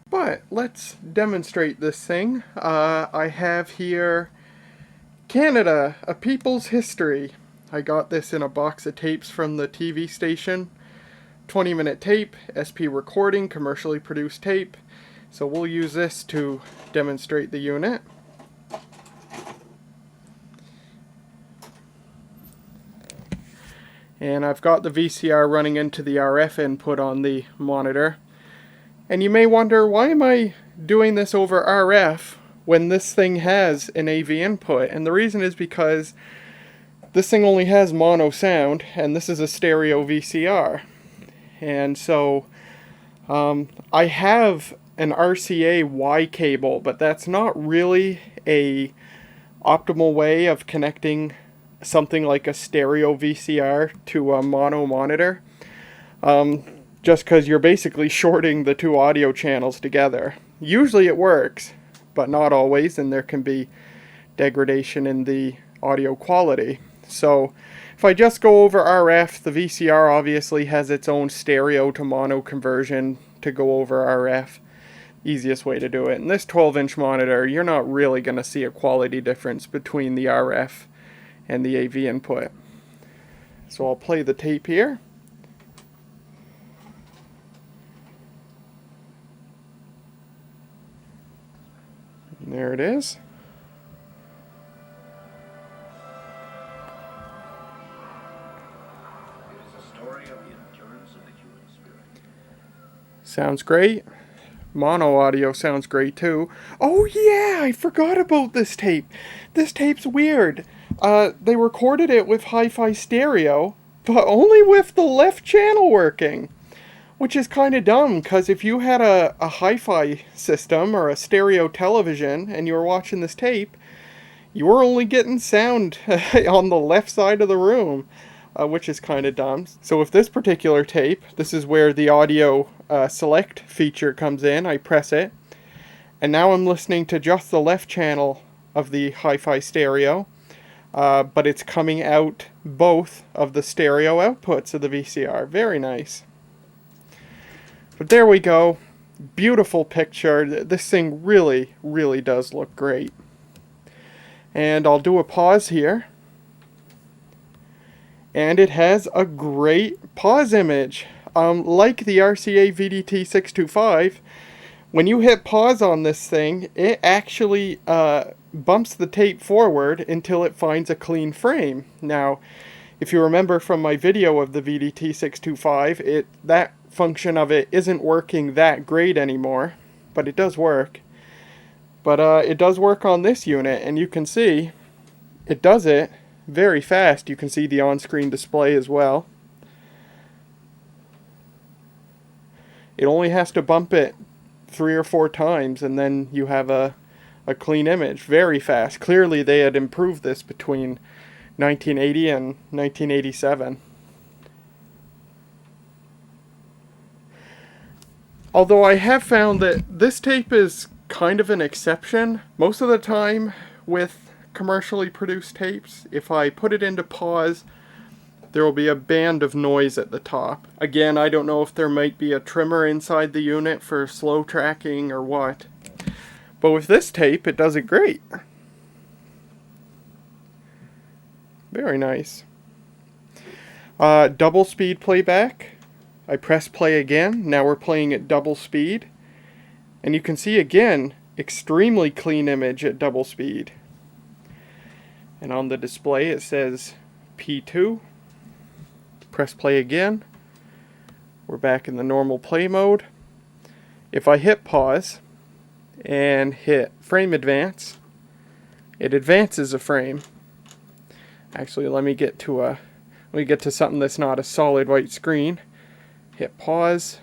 But let's demonstrate this thing. I have here Canada, A People's History. I got this in a box of tapes from the TV station. 20-minute tape, SP recording, commercially produced tape. So we'll use this to demonstrate the unit. And I've got the VCR running into the RF input on the monitor. And you may wonder, why am I doing this over RF when this thing has an AV input? And the reason is because this thing only has mono sound, and this is a stereo VCR. And so I have an RCA Y cable, but that's not really a optimal way of connecting something like a stereo VCR to a mono monitor. Just because you're basically shorting the two audio channels together. Usually it works, but not always, and there can be degradation in the audio quality. So if I just go over RF, the VCR obviously has its own stereo to mono conversion to go over RF. Easiest way to do it. In this 12-inch monitor, you're not really going to see a quality difference between the RF and the AV input. So I'll play the tape here. And there it is. Sounds great. Mono audio sounds great too. Oh yeah, I forgot about this tape. This tape's weird. They recorded it with hi-fi stereo, but only with the left channel working. Which is kind of dumb, because if you had a hi-fi system or a stereo television and you were watching this tape, you were only getting sound on the left side of the room. Which is kind of dumb. So with this particular tape, this is where the audio select feature comes in. I press it, And now I'm listening to just the left channel of the hi-fi stereo, but it's coming out both of the stereo outputs of the VCR. Very nice. But there we go. Beautiful picture. This thing really, really does look great. And I'll do a pause here. And it has a great pause image. Like the RCA VDT625, when you hit pause on this thing, it actually bumps the tape forward until it finds a clean frame. Now, if you remember from my video of the VDT625, that function of it isn't working that great anymore, but it does work. But it does work on this unit, and you can see it does it very fast. You can see the on-screen display as well. It only has to bump it 3 or 4 times, and then you have a clean image. Very fast. Clearly they had improved this between 1980 and 1987. Although I have found that this tape is kind of an exception. Most of the time with commercially produced tapes, if I put it into pause, there will be a band of noise at the top. Again, I don't know if there might be a trimmer inside the unit for slow tracking or what. But with this tape, it does it great. Very nice. Double speed playback. I press play again. Now we're playing at double speed. And you can see again, extremely clean image at double speed. And on the display it says P2. Press play again. We're back in the normal play mode. If I hit pause and hit frame advance, it advances a frame. Actually, let me get to something that's not a solid white screen. Hit pause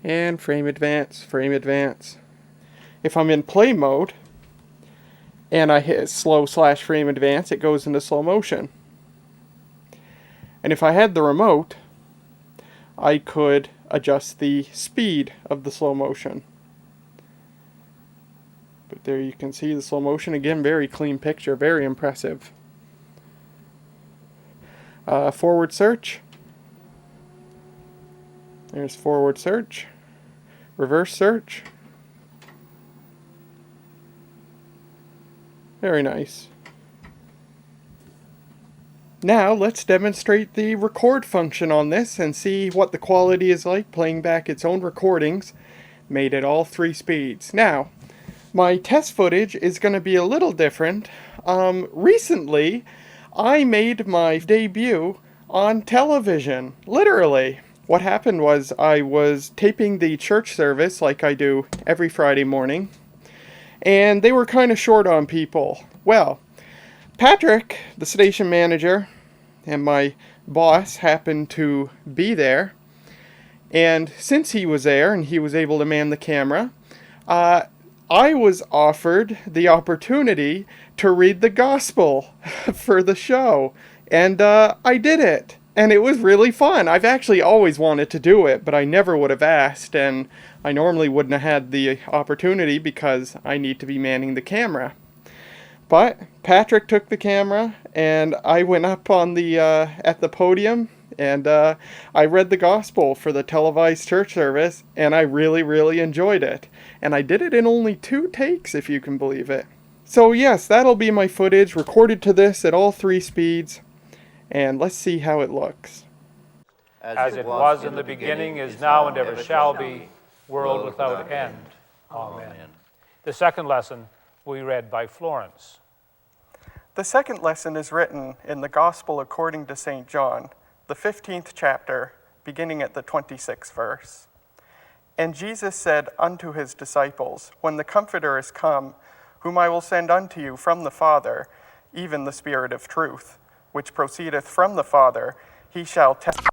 and frame advance, frame advance. If I'm in play mode and I hit slow/frame advance, it goes into slow motion. And if I had the remote, I could adjust the speed of the slow motion. But there you can see the slow motion. Again, very clean picture, very impressive. Forward search. There's forward search. Reverse search. Very nice. Now let's demonstrate the record function on this and see what the quality is like playing back its own recordings made at all 3 speeds. Now, my test footage is going to be a little different. Recently, I made my debut on television, literally. What happened was I was taping the church service like I do every Friday morning, and they were kind of short on people. Well, Patrick, the station manager, and my boss happened to be there, and since he was there and he was able to man the camera, I was offered the opportunity to read the gospel for the show, and I did it. And it was really fun. I've actually always wanted to do it, but I never would have asked, and I normally wouldn't have had the opportunity because I need to be manning the camera. But Patrick took the camera, and I went up on the at the podium, and I read the gospel for the televised church service, and I really, really enjoyed it. And I did it in only 2 takes, if you can believe it. So yes, that'll be my footage, recorded to this at all 3 speeds. And let's see how it looks. As it was in the beginning, is now, and ever shall be, world without end. Amen. The second lesson we read by Florence. The second lesson is written in the Gospel according to St. John, the 15th chapter, beginning at the 26th verse. And Jesus said unto his disciples, When the Comforter is come, whom I will send unto you from the Father, even the Spirit of truth, which proceedeth from the Father, he shall testify.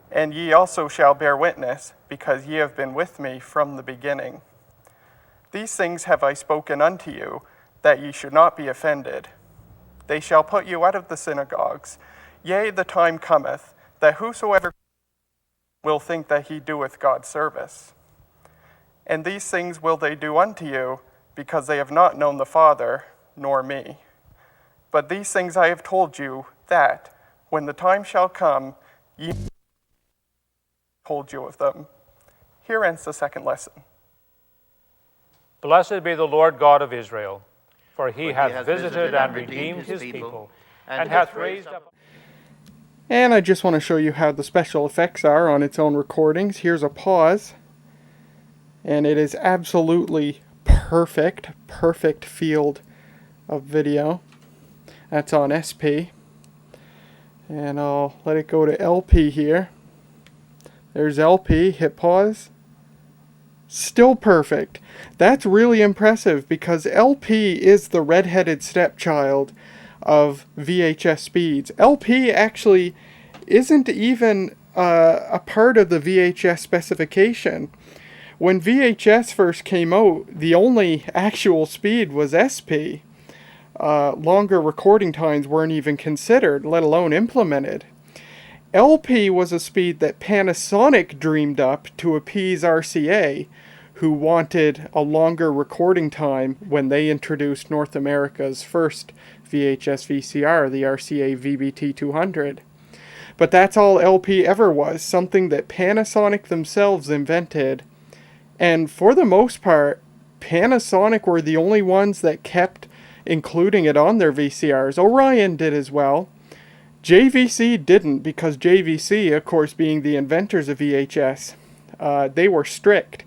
And ye also shall bear witness, because ye have been with me from the beginning. These things have I spoken unto you, that ye should not be offended. They shall put you out of the synagogues. Yea, the time cometh, that whosoever will think that he doeth God service. And these things will they do unto you, because they have not known the Father, nor me. But these things I have told you, that, when the time shall come, ye told you of them. Here ends the second lesson. Blessed be the Lord God of Israel, for he hath visited and redeemed his people, and hath raised up... And I just want to show you how the special effects are on its own recordings. Here's a pause. And it is absolutely perfect field of video. That's on SP. And I'll let it go to LP here. There's LP, hit pause. Still perfect. That's really impressive because LP is the red-headed stepchild of VHS speeds. LP actually isn't even a part of the VHS specification. When VHS first came out, the only actual speed was SP. Longer recording times weren't even considered, let alone implemented. LP was a speed that Panasonic dreamed up to appease RCA, who wanted a longer recording time when they introduced North America's first VHS VCR, the RCA VBT200. But that's all LP ever was, something that Panasonic themselves invented. And for the most part, Panasonic were the only ones that kept including it on their VCRs. Orion did as well. JVC didn't, because JVC, of course, being the inventors of VHS, they were strict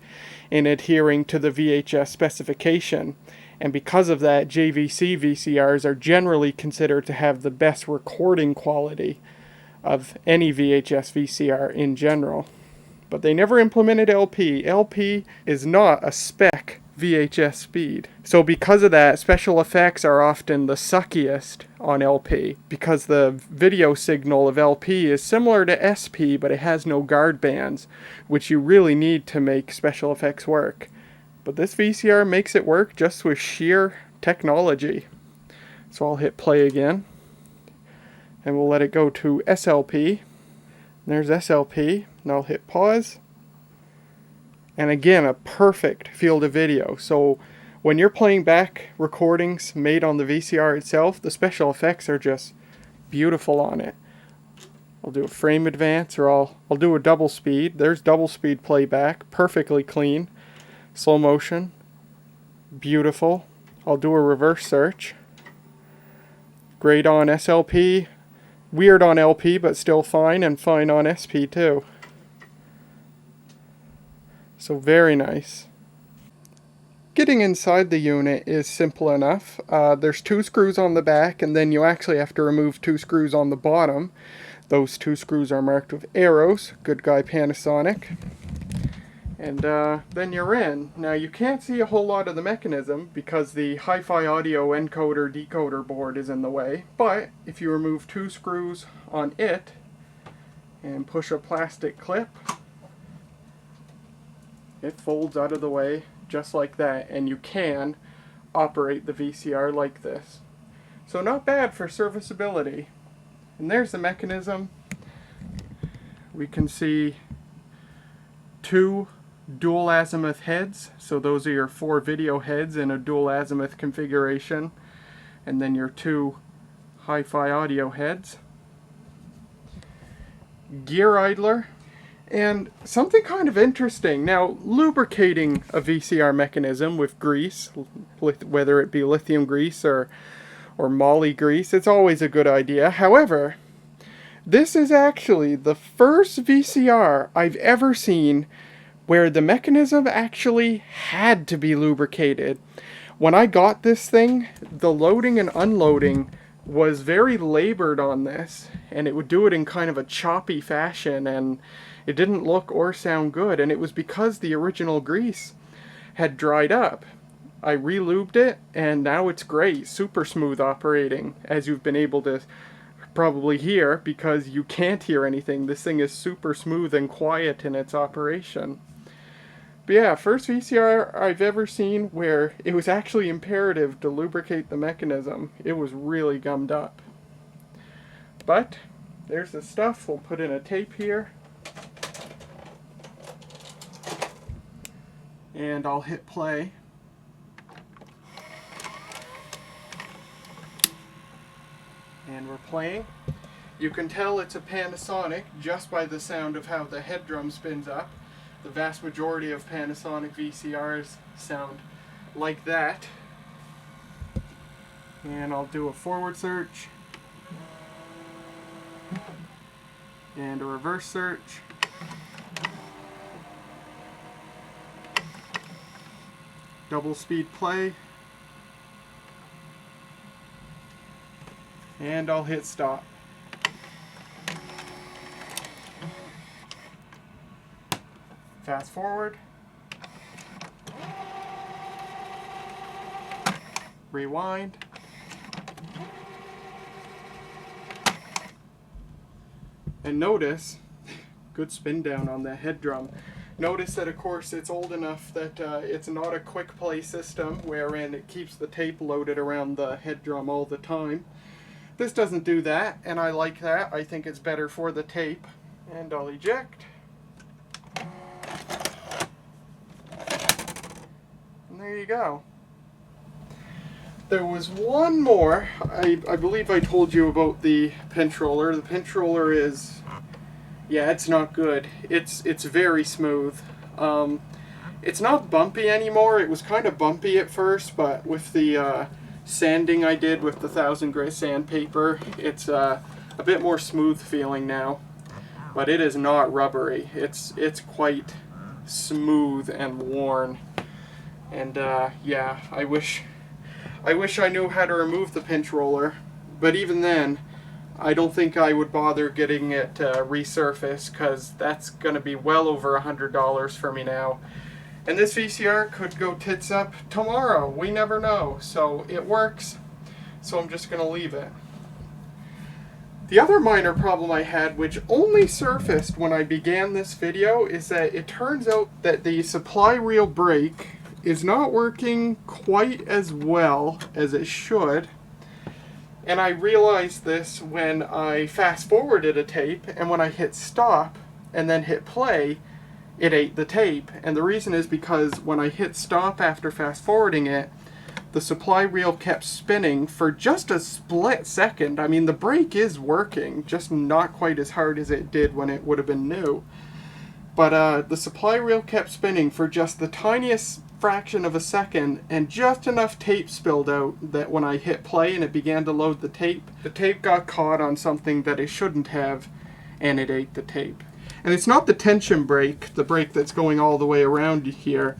in adhering to the VHS specification. And because of that, JVC VCRs are generally considered to have the best recording quality of any VHS VCR in general. But they never implemented LP. LP is not a spec VHS speed. So because of that, special effects are often the suckiest on LP, because the video signal of LP is similar to SP, but it has no guard bands, which you really need to make special effects work. But this VCR makes it work just with sheer technology. So I'll hit play again, and we'll let it go to SLP. There's SLP, and I'll hit pause. And again, a perfect field of video. So when you're playing back recordings made on the VCR itself, the special effects are just beautiful on it. I'll do a frame advance, or I'll do a double speed. There's double speed playback, perfectly clean. Slow motion, beautiful. I'll do a reverse search. Great on SLP. Weird on LP, but still fine, and fine on SP too. So very nice. Getting inside the unit is simple enough. There's 2 screws on the back, and then you actually have to remove 2 screws on the bottom. Those 2 screws are marked with arrows. Good guy Panasonic. And then you're in. Now you can't see a whole lot of the mechanism because the hi-fi audio encoder decoder board is in the way, but if you remove 2 screws on it and push a plastic clip, it folds out of the way just like that, and you can operate the VCR like this. So not bad for serviceability. And there's the mechanism. We can see 2 dual azimuth heads, so those are your 4 video heads in a dual azimuth configuration, and then your 2 hi-fi audio heads. Gear idler, and something kind of interesting. Now, lubricating a VCR mechanism with grease, whether it be lithium grease or moly grease, it's always a good idea. However, this is actually the first VCR I've ever seen where the mechanism actually had to be lubricated. When I got this thing, the loading and unloading was very labored on this, and it would do it in kind of a choppy fashion, and it didn't look or sound good, and it was because the original grease had dried up. I re-lubed it, and now it's great, super smooth operating, as you've been able to probably hear, because you can't hear anything. This thing is super smooth and quiet in its operation. But yeah, first VCR I've ever seen where it was actually imperative to lubricate the mechanism. It was really gummed up. But there's the stuff. We'll put in a tape here. And I'll hit play. And we're playing. You can tell it's a Panasonic just by the sound of how the head drum spins up. The vast majority of Panasonic VCRs sound like that. And I'll do a forward search and a reverse search. Double speed play. And I'll hit stop. Fast forward. Rewind. And notice, good spin down on that head drum. Notice that of course it's old enough that it's not a quick play system wherein it keeps the tape loaded around the head drum all the time. This doesn't do that, and I like that. I think it's better for the tape. And I'll eject. And there you go. There was one more. I believe I told you about the pinch roller. The pinch roller is, yeah, it's not good. It's very smooth. It's not bumpy anymore. It was kind of bumpy at first, but with the sanding I did with the 1000 grit sandpaper, it's a bit more smooth feeling now. But it is not rubbery. It's quite smooth and worn. And yeah, I wish I knew how to remove the pinch roller, but even then, I don't think I would bother getting it resurfaced, because that's going to be well over $100 for me now. And this VCR could go tits up tomorrow. We never know. So it works, so I'm just going to leave it. The other minor problem I had, which only surfaced when I began this video, is that it turns out that the supply reel brake is not working quite as well as it should. And I realized this when I fast forwarded a tape, and when I hit stop and then hit play, it ate the tape. And the reason is because when I hit stop after fast forwarding it, the supply reel kept spinning for just a split second. I mean, the brake is working, just not quite as hard as it did when it would have been new. But the supply reel kept spinning for just the tiniest fraction of a second, and just enough tape spilled out that when I hit play and it began to load the tape got caught on something that it shouldn't have, and it ate the tape. And it's not the tension brake, the brake that's going all the way around here.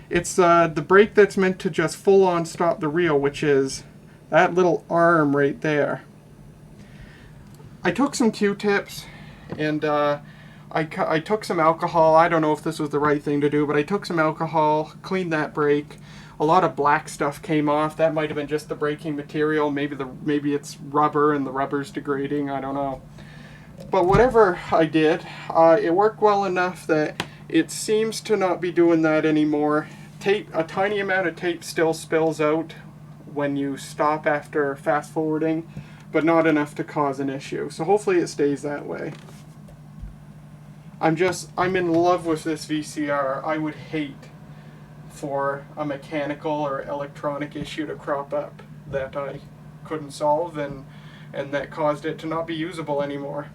It's the brake that's meant to just full on stop the reel, which is that little arm right there. I took some Q-tips and I took some alcohol. I don't know if this was the right thing to do, but I took some alcohol, cleaned that brake. A lot of black stuff came off. That might have been just the braking material. Maybe it's rubber and the rubber's degrading. I don't know. But whatever I did, it worked well enough that it seems to not be doing that anymore. A tiny amount of tape still spills out when you stop after fast forwarding, but not enough to cause an issue. So hopefully it stays that way. I'm in love with this VCR. I would hate for a mechanical or electronic issue to crop up that I couldn't solve and that caused it to not be usable anymore.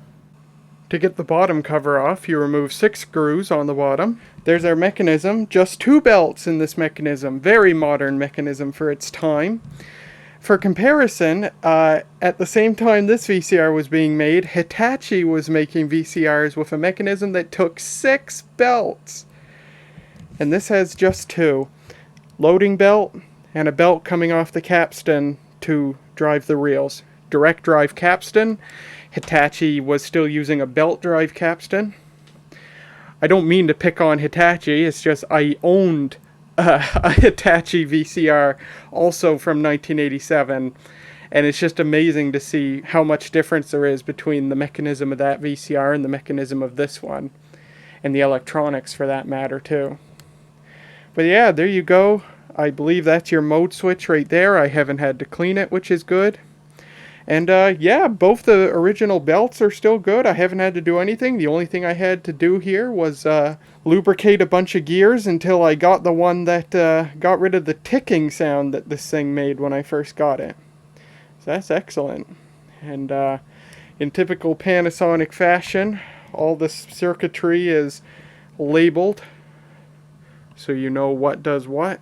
To get the bottom cover off, you remove 6 screws on the bottom. There's our mechanism. Just 2 belts in this mechanism. Very modern mechanism for its time. For comparison, at the same time this VCR was being made, Hitachi was making VCRs with a mechanism that took 6 belts. And this has just 2. Loading belt and a belt coming off the capstan to drive the reels. Direct drive capstan. Hitachi was still using a belt drive capstan. I don't mean to pick on Hitachi, it's just I owned a Hitachi VCR also from 1987, and it's just amazing to see how much difference there is between the mechanism of that VCR and the mechanism of this one, and the electronics for that matter too. But yeah, there you go. I believe that's your mode switch right there. I haven't had to clean it, which is good. And yeah, both the original belts are still good. I haven't had to do anything. The only thing I had to do here was lubricate a bunch of gears until I got the one that got rid of the ticking sound that this thing made when I first got it. So that's excellent. And in typical Panasonic fashion, all the circuitry is labeled so you know what does what.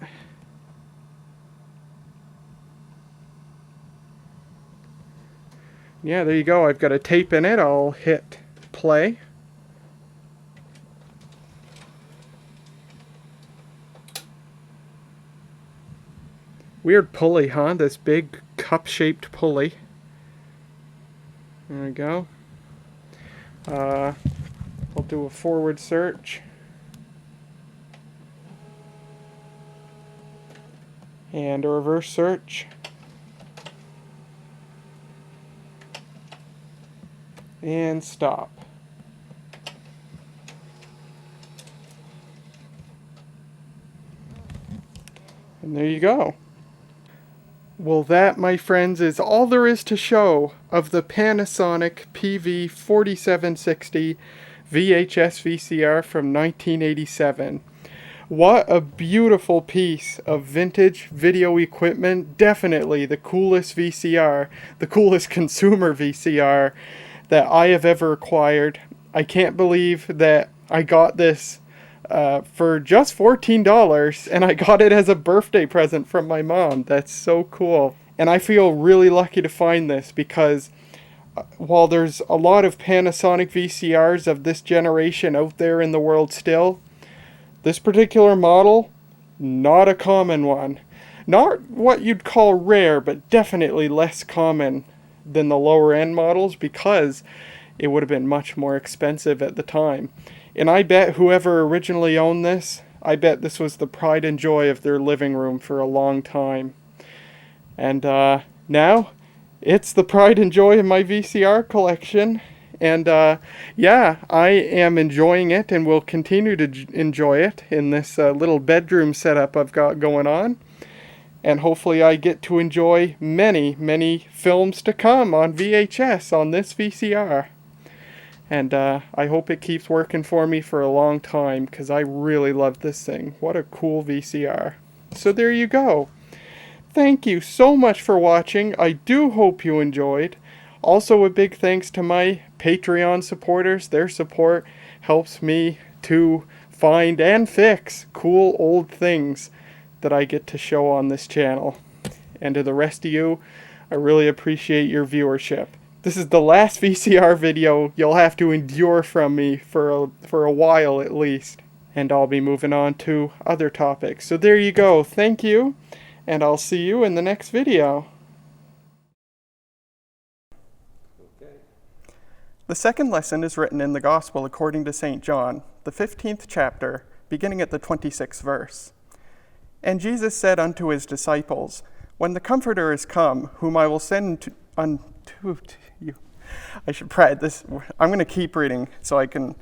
Yeah, there you go. I've got a tape in it. I'll hit play. Weird pulley, huh? This big cup-shaped pulley. There we go. I'll do a forward search. And a reverse search. And stop. And there you go. Well, that, my friends, is all there is to show of the Panasonic PV-4760 VHS VCR from 1987. What a beautiful piece of vintage video equipment. Definitely the coolest VCR, the coolest consumer VCR that I have ever acquired. I can't believe that I got this for just $14, and I got it as a birthday present from my mom. That's so cool. And I feel really lucky to find this because while there's a lot of Panasonic VCRs of this generation out there in the world still, this particular model, not a common one. Not what you'd call rare, but definitely less common than the lower end models because it would have been much more expensive at the time. And I bet whoever originally owned this, I bet this was the pride and joy of their living room for a long time. And now, it's the pride and joy of my VCR collection. And yeah, I am enjoying it and will continue to enjoy it in this little bedroom setup I've got going on. And hopefully I get to enjoy many, many films to come on VHS on this VCR. And I hope it keeps working for me for a long time because I really love this thing. What a cool VCR. So there you go. Thank you so much for watching. I do hope you enjoyed. Also a big thanks to my Patreon supporters. Their support helps me to find and fix cool old things that I get to show on this channel. And to the rest of you, I really appreciate your viewership. This is the last VCR video you'll have to endure from me for a while at least. And I'll be moving on to other topics. So there you go. Thank you. And I'll see you in the next video. The second lesson is written in the Gospel according to St. John, the 15th chapter, beginning at the 26th verse. And Jesus said unto his disciples, When the Comforter is come, whom I will send unto you. I should pray this. I'm going to keep reading so I can